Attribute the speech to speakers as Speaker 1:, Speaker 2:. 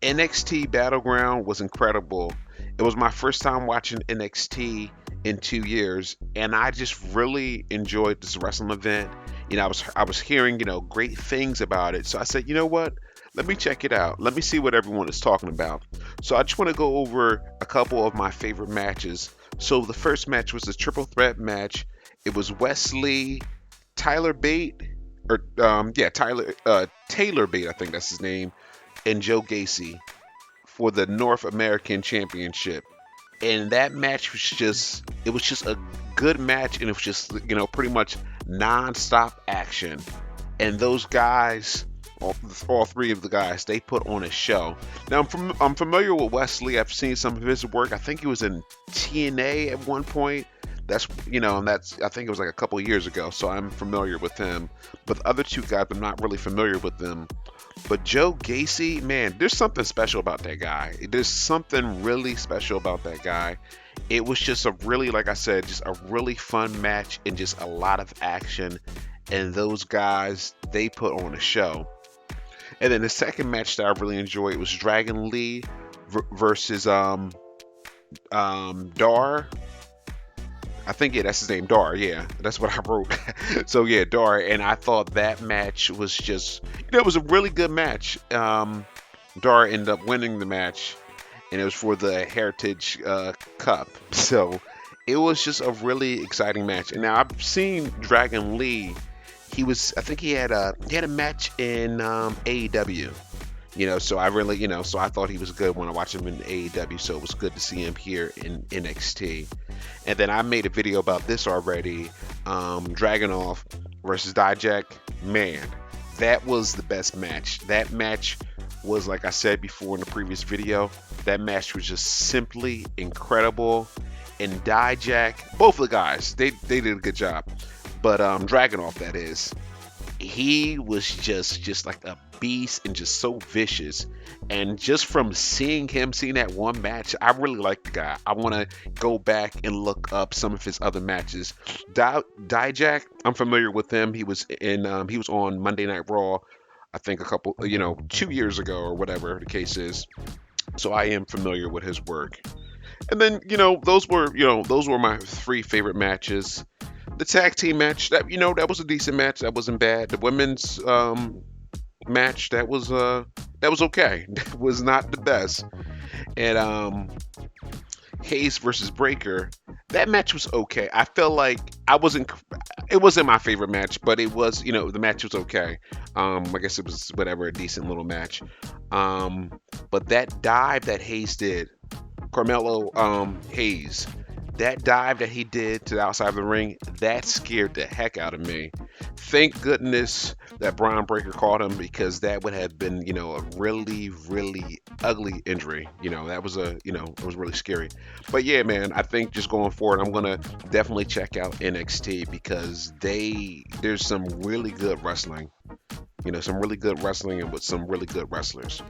Speaker 1: NXT Battleground was incredible. It was my first time watching NXT in 2 years, and I just really enjoyed this wrestling event. I was hearing great things about it, so I said, you know what? Let me check it out. Let me see what everyone is talking about. So I just want to go over a couple of my favorite matches. So the first match was a triple threat match. It was Wesley, Tyler Bate, or yeah, Taylor Bate, I think that's his name, and Joe Gacy for the North American Championship. And that match was just a good match, and it was just pretty much non-stop action. And those guys, all three of the guys, they put on a show. Now I'm familiar with Wesley. I've seen some of his work. I think he was in TNA at one point. And that's I think it was like a couple years ago. So I'm familiar with him. But the other two guys, I'm not really familiar with them. But Joe Gacy, man, there's something special about that guy. There's something really special about that guy. It was just a really, like I said, just a really fun match and just a lot of action. And those guys, they put on a show. And then the second match that I really enjoyed was Dragon Lee versus Dar. I think, yeah, that's his name, Dar. Yeah, that's what I wrote. So yeah, Dar, and I thought that match was just, it was a really good match. Dar ended up winning the match, and it was for the Heritage Cup. So it was just a really exciting match. And now I've seen Dragon Lee. I think he had a match in AEW. So I really, so I thought he was good when I watched him in AEW. So it was good to see him here in NXT. And then I made a video about this already. Dragunov versus Dijak. Man, that was the best match. That match was, like I said before in the previous video, that match was just simply incredible. And Dijak, both of the guys, they did a good job. But Dragunov, that is, he was just like a beast and just so vicious. And just from seeing that one match, I really like the guy. I want to go back and look up some of his other matches. Dijak, I'm familiar with him. He was on Monday Night Raw, I think 2 years ago or whatever the case is. So I am familiar with his work. And then those were my three favorite matches. The tag team match, that was a decent match. That wasn't bad. The women's match, that was okay. That was not the best. And Hayes versus Breaker, that match was okay. I felt like it wasn't my favorite match, but it was, the match was okay. I guess it was whatever, a decent little match. But that dive that Hayes did, Carmelo Hayes, that dive that he did to the outside of the ring, that scared the heck out of me. Thank goodness that Bron Breaker caught him, because that would have been, a really, really ugly injury. That was it was really scary. But yeah, man, I think just going forward, I'm gonna definitely check out NXT, because there's some really good wrestling. Some really good wrestling and with some really good wrestlers.